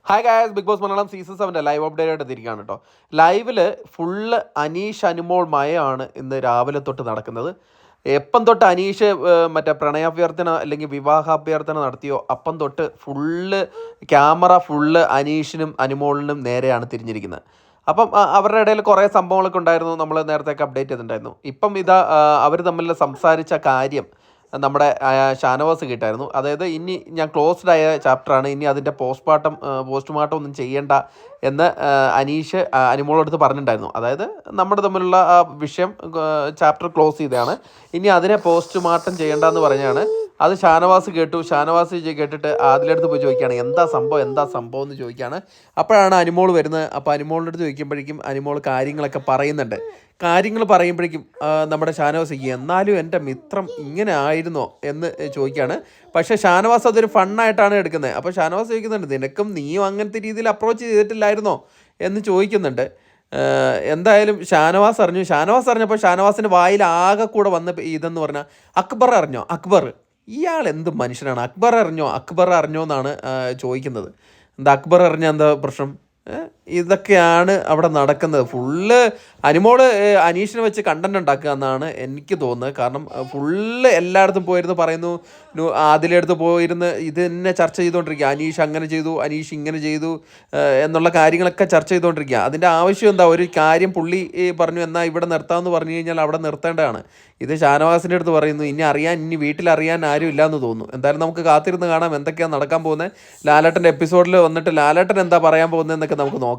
Hi guys, Big Boss Malayalam season 7 live update ആയിട്ട് എത്തിയിരിക്കുകയാണ് കേട്ടോ. ലൈവിൽ ഫുള്ള് അനീഷ് അനുമോൾ മയമാണ് ഇന്ന് രാവിലെ തൊട്ട് നടക്കുന്നത്. എപ്പം തൊട്ട് അനീഷ് മറ്റേ പ്രണയാഭ്യർത്ഥന അല്ലെങ്കിൽ വിവാഹാഭ്യർത്ഥന നടത്തിയോ അപ്പം തൊട്ട് ക്യാമറ ഫുള്ള് അനീഷിനും അനുമോളിനും നേരെയാണ് തിരിഞ്ഞിരിക്കുന്നത്. അപ്പം അവരുടെ ഇടയിൽ കുറേ സംഭവങ്ങളൊക്കെ ഉണ്ടായിരുന്നു, നമ്മൾ നേരത്തെയൊക്കെ അപ്ഡേറ്റ് ചെയ്തിട്ടുണ്ടായിരുന്നു. ഇപ്പം ഇതാ അവർ തമ്മിൽ സംസാരിച്ച കാര്യം നമ്മുടെ ഷാനവാസ് കേട്ടായിരുന്നു. അതായത് ഇനി ഞാൻ ക്ലോസ്ഡ് ആയ ചാപ്റ്ററാണ്, ഇനി അതിൻ്റെ പോസ്റ്റ്മോർട്ടം ഒന്നും ചെയ്യേണ്ട എന്ന് അനീഷ് അനുമോളടുത്ത് പറഞ്ഞിട്ടുണ്ടായിരുന്നു. അതായത് നമ്മുടെ തമ്മിലുള്ള ആ വിഷയം ചാപ്റ്റർ ക്ലോസ് ചെയ്തതാണ്, ഇനി അതിനെ പോസ്റ്റ്മോർട്ടം ചെയ്യേണ്ടെന്ന് പറഞ്ഞാണ്. അത് ഷാനവാസ് കേട്ടു. ഷാനവാസ് കേട്ടിട്ട് ആദിലടുത്ത് പോയി ചോദിക്കുകയാണ് എന്താ സംഭവം എന്ന് ചോദിക്കുകയാണ്. അപ്പോഴാണ് അനുമോൾ വരുന്നത്. അപ്പോൾ അനുമോളിൻ്റെ അടുത്ത് ചോദിക്കുമ്പോഴേക്കും അനുമോൾ കാര്യങ്ങളൊക്കെ പറയുന്നുണ്ട്. കാര്യങ്ങൾ പറയുമ്പോഴേക്കും നമ്മുടെ ഷാനവാസ് എന്നാലും എൻ്റെ മിത്രം ഇങ്ങനെ ആയിരുന്നോ എന്ന് ചോദിക്കുകയാണ്. പക്ഷേ ഷാനവാസ് അതൊരു ഫണ്ണായിട്ടാണ് എടുക്കുന്നത്. അപ്പോൾ ഷാനവാസ് ചോദിക്കുന്നുണ്ട് നീയും അങ്ങനത്തെ രീതിയിൽ അപ്രോച്ച് ചെയ്തിട്ടില്ലായിരുന്നോ എന്ന് ചോദിക്കുന്നുണ്ട്. എന്തായാലും ഷാനവാസ് അറിഞ്ഞപ്പോൾ ഷാനവാസിൻ്റെ വായിൽ ആകെ കൂടെ വന്ന ഇതെന്ന് പറഞ്ഞാൽ അക്ബർ അറിഞ്ഞോ, ഇയാൾ എന്ത് മനുഷ്യനാണ്, അക്ബർ അറിഞ്ഞോ എന്നാണ് ചോദിക്കുന്നത്. എന്താ അക്ബർ അറിഞ്ഞ എന്താ പ്രശ്നം? ഇതൊക്കെയാണ് അവിടെ നടക്കുന്നത്. ഫുള്ള് അനുമോള് അനീഷിനെ വെച്ച് കണ്ടന്റ് ഉണ്ടാക്കുക എന്നാണ് എനിക്ക് തോന്നുന്നത്. കാരണം ഫുള്ള് എല്ലായിടത്തും പോയിരുന്നു പറയുന്നു, അതിലെടുത്ത് പോയിരുന്ന് ഇത് തന്നെ ചർച്ച ചെയ്തുകൊണ്ടിരിക്കുക. അനീഷ് അങ്ങനെ ചെയ്തു, അനീഷ് ഇങ്ങനെ ചെയ്തു എന്നുള്ള കാര്യങ്ങളൊക്കെ ചർച്ച ചെയ്തുകൊണ്ടിരിക്കുക. അതിൻ്റെ ആവശ്യം എന്താ? ഒരു കാര്യം പുള്ളി പറഞ്ഞു എന്നാൽ ഇവിടെ നിർത്താമെന്ന് പറഞ്ഞു കഴിഞ്ഞാൽ അവിടെ നിർത്തേണ്ടതാണ്. ഇത് ഷാനവാസിൻ്റെ അടുത്ത് പറയുന്നു ഇനി വീട്ടിലറിയാൻ ആരും ഇല്ലയെന്ന് തോന്നുന്നു. എന്തായാലും നമുക്ക് കാത്തിരുന്ന് കാണാം എന്തൊക്കെയാണ് നടക്കാൻ പോകുന്നത്. ലാലേട്ടൻ്റെ എപ്പിസോഡിൽ വന്നിട്ട് ലാലേട്ടൻ എന്താ പറയാൻ പോകുന്നത് എന്നൊക്കെ നമുക്ക് നോക്കാം.